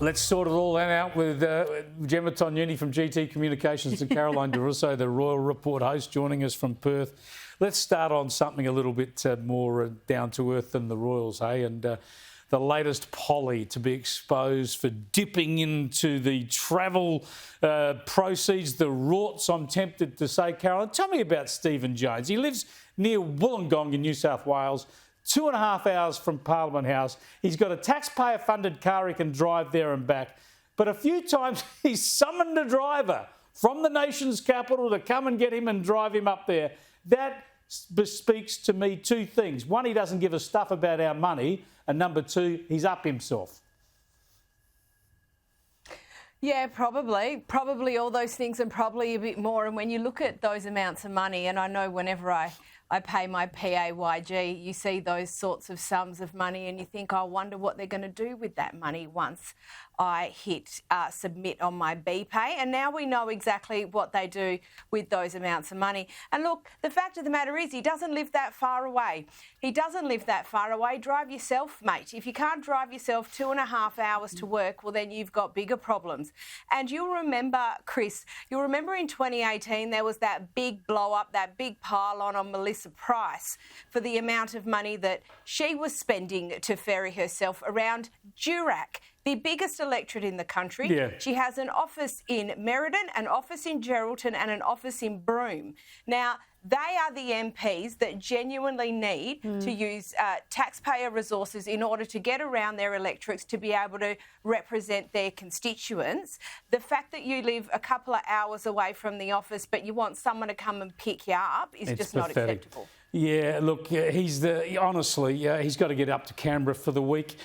Let's sort it all out with Gemma Tognini from GT Communications and Caroline DeRusso, the Royal Report host, joining us from Perth. Let's start on something a little bit more down to earth than the Royals, hey? And the latest Polly to be exposed for dipping into the travel proceeds, the rorts, I'm tempted to say. Caroline, tell me about Stephen Jones. He lives near Wollongong in New South Wales, 2.5 hours from Parliament House. He's got a taxpayer-funded car he can drive there and back. But a few times he's summoned a driver from the nation's capital to come and get him and drive him up there. That bespeaks to me two things. One, he doesn't give a stuff about our money. And number two, he's up himself. Yeah, probably all those things and probably a bit more. And when you look at those amounts of money, and I know whenever I pay my PAYG, you see those sorts of sums of money and you think, I wonder what they're going to do with that money once I hit submit on my BPay. And now we know exactly what they do with those amounts of money. And look, the fact of the matter is he doesn't live that far away. He doesn't live that far away. Drive yourself, mate. If you can't drive yourself 2.5 hours to work, well, then you've got bigger problems. And you'll remember, Chris, you'll remember in 2018 there was that big blow up, that big pile on Melissa Price for the amount of money that she was spending to ferry herself around Durack, the biggest electorate in the country. Yeah. She has an office in Merredin, an office in Geraldton and an office in Broome. Now, they are the MPs that genuinely need to use taxpayer resources in order to get around their electorates to be able to represent their constituents. The fact that you live a couple of hours away from the office but you want someone to come and pick you up is just not acceptable. Yeah, look, he's got to get up to Canberra for the week.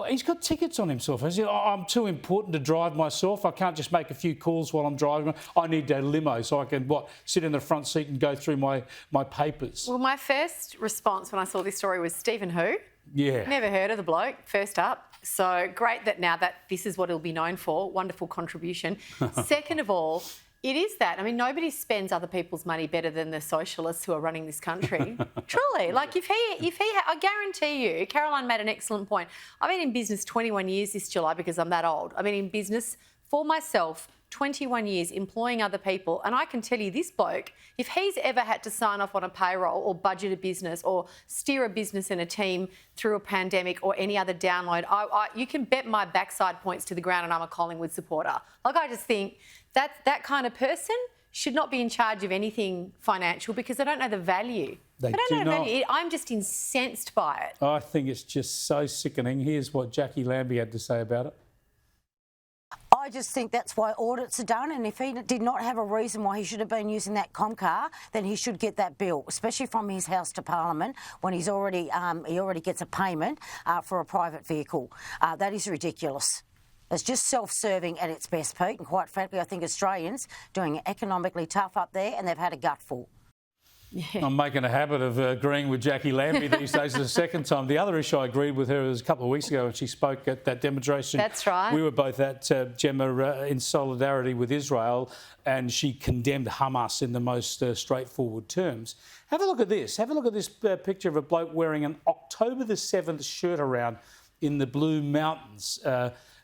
He's got tickets on himself. He said, I'm too important to drive myself. I can't just make a few calls while I'm driving. I need a limo so I can, sit in the front seat and go through my papers. Well, my first response when I saw this story was Stephen who? Yeah. Never heard of the bloke, first up. So great that now that this is what he'll be known for. Wonderful contribution. Second of all, it is that. I mean, nobody spends other people's money better than the socialists who are running this country. Truly. Like, I guarantee you, Caroline made an excellent point. I've been in business 21 years this July because I'm that old. I've been in business for myself 21 years employing other people. And I can tell you this bloke, if he's ever had to sign off on a payroll or budget a business or steer a business and a team through a pandemic or any other download, you can bet my backside points to the ground and I'm a Collingwood supporter. Like, I just think that kind of person should not be in charge of anything financial because they don't know the value. They don't know the value. I'm just incensed by it. I think it's just so sickening. Here's what Jackie Lambie had to say about it. I just think that's why audits are done, and if he did not have a reason why he should have been using that Comcar, then he should get that bill, especially from his house to Parliament when he already gets a payment for a private vehicle. That is ridiculous. It's just self-serving at its best, Pete, and quite frankly, I think Australians doing it economically tough up there, and they've had a gutful. Yeah. I'm making a habit of agreeing with Jackie Lambie these days. The second time. The other issue I agreed with her was a couple of weeks ago when she spoke at that demonstration. That's right. We were both at Gemma in solidarity with Israel, and she condemned Hamas in the most straightforward terms. Have a look at this. Have a look at this picture of a bloke wearing an October the 7th shirt around in the Blue Mountains.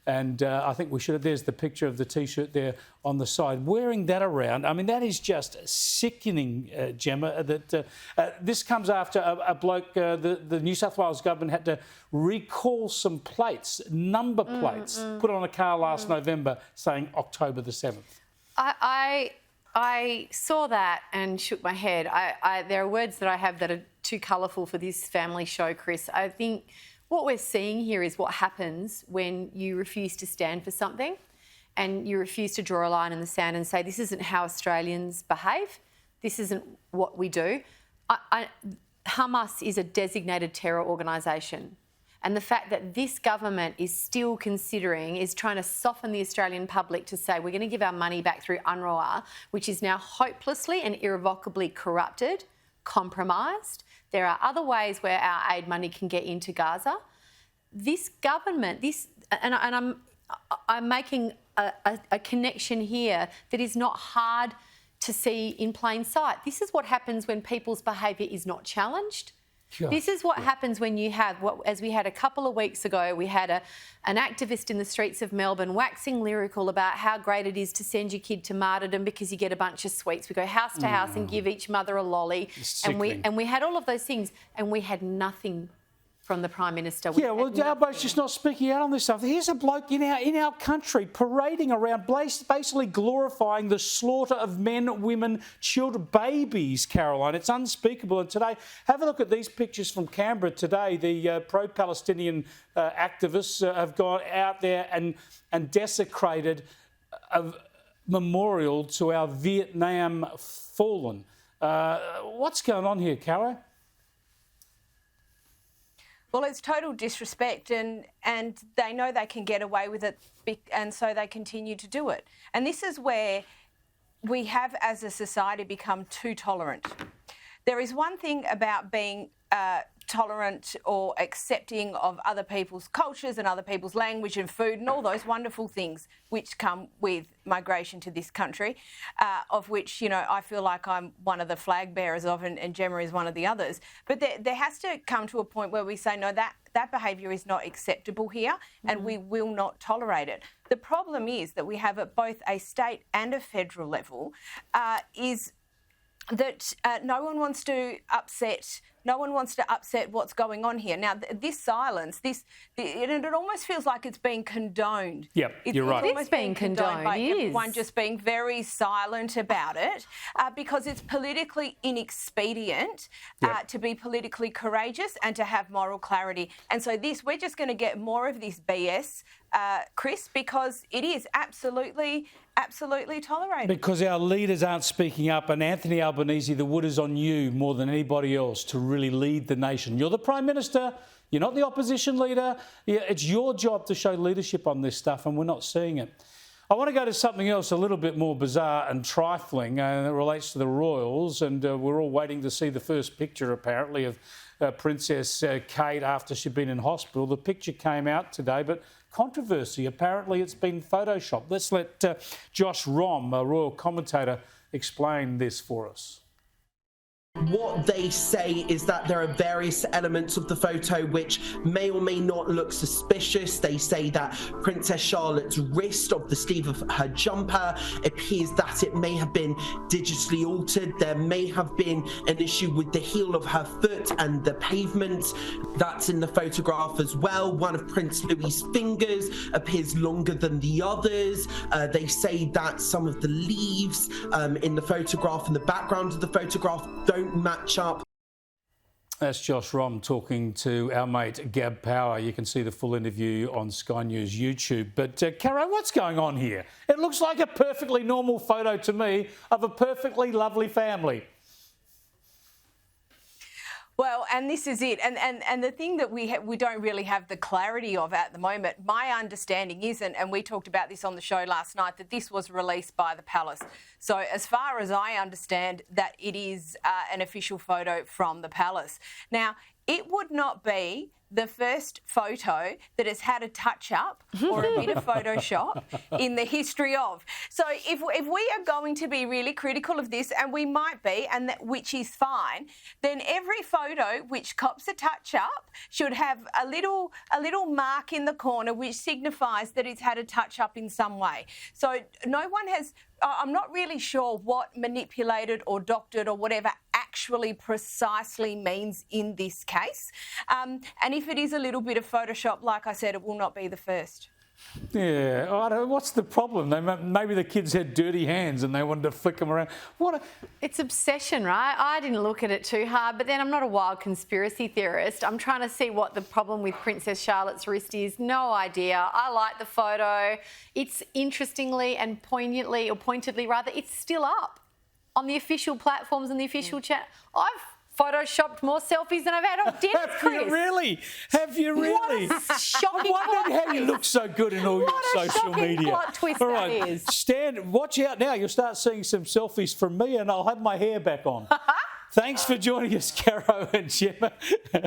And I think we should have, there's the picture of the T-shirt there on the side, wearing that around. I mean, that is just sickening, Gemma, that this comes after a bloke, the New South Wales government had to recall some plates, number plates, put on a car last November saying October the 7th. I saw that and shook my head. There are words that I have that are too colourful for this family show, Chris. I think what we're seeing here is what happens when you refuse to stand for something and you refuse to draw a line in the sand and say, this isn't how Australians behave, this isn't what we do. Hamas is a designated terror organisation. And the fact that this government is still is trying to soften the Australian public to say we're going to give our money back through UNRWA, which is now hopelessly and irrevocably corrupted, compromised. There are other ways where our aid money can get into Gaza. This government, I'm making a connection here that is not hard to see in plain sight. This is what happens when people's behaviour is not challenged. God. This is what happens when you have, as we had a couple of weeks ago, we had an activist in the streets of Melbourne waxing lyrical about how great it is to send your kid to martyrdom because you get a bunch of sweets. We go house to house and give each mother a lolly. And we had all of those things, and we had nothing from the Prime Minister. Yeah, well, Albo's just not speaking out on this stuff. Here's a bloke in our country parading around, basically glorifying the slaughter of men, women, children, babies, Caroline. It's unspeakable. And today, have a look at these pictures from Canberra today. The pro-Palestinian activists have gone out there and desecrated a memorial to our Vietnam fallen. What's going on here, Caro? Well, it's total disrespect, and they know they can get away with it, and so they continue to do it. And this is where we have, as a society, become too tolerant. There is one thing about being tolerant or accepting of other people's cultures and other people's language and food and all those wonderful things which come with migration to this country, of which, you know, I feel like I'm one of the flag bearers of, and Gemma is one of the others. But there has to come to a point where we say, no, that behaviour is not acceptable here, and we will not tolerate it. The problem is that we have at both a state and a federal level is that no one wants to upset what's going on here. Now, this silence, it almost feels like it's being condoned. Yep, you're right. It's being condoned by it is. everyone just being very silent about it because it's politically inexpedient to be politically courageous and to have moral clarity. And so we're just going to get more of this BS, Chris, because it is absolutely tolerated. Because our leaders aren't speaking up, and Anthony Albanese, the wood is on you more than anybody else to really lead the nation. You're the Prime Minister, you're not the opposition leader. It's your job to show leadership on this stuff, and we're not seeing it. I want to go to something else a little bit more bizarre and trifling, and it relates to the royals, and we're all waiting to see the first picture, apparently, of Princess Kate after she'd been in hospital. The picture came out today, but controversy. Apparently, it's been photoshopped. Let's let Josh Rom, a royal commentator, explain this for us. What they say is that there are various elements of the photo which may or may not look suspicious. They say that Princess Charlotte's wrist of the sleeve of her jumper appears that it may have been digitally altered. There may have been an issue with the heel of her foot and the pavement. That's in the photograph as well. One of Prince Louis's fingers appears longer than the others. They say that some of the leaves in the photograph and the background of the photograph don't match up. That's Josh Rom talking to our mate Gab Power. You can see the full interview on Sky News YouTube. But Caro, what's going on here? It looks like a perfectly normal photo to me of a perfectly lovely family. Well, and this is it. And the thing that we don't really have the clarity of at the moment, my understanding is, and we talked about this on the show last night, that this was released by the Palace. So as far as I understand, that it is an official photo from the Palace. Now, it would not be the first photo that has had a touch-up or a bit of Photoshop in the history of. So if we are going to be really critical of this, and we might be, which is fine, then every photo which cops a touch-up should have a little mark in the corner which signifies that it's had a touch-up in some way. So no one has... I'm not really sure what manipulated or doctored or whatever actually precisely means in this case. And if it is a little bit of Photoshop, like I said, it will not be the first. Yeah, I don't know, what's the problem? Maybe the kids had dirty hands and they wanted to flick them around. It's obsession, right? I didn't look at it too hard, but then I'm not a wild conspiracy theorist. I'm trying to see what the problem with Princess Charlotte's wrist is. No idea. I like the photo. It's interestingly and pointedly rather, it's still up on the official platforms and the official chat. I've photoshopped more selfies than I've had on dinner, Chris. Have you really? What a shocking I wondered how you look so good in all your social media. Plot twist all right, that is. Watch out now. You'll start seeing some selfies from me and I'll have my hair back on. Thanks for joining us, Caro and Gemma.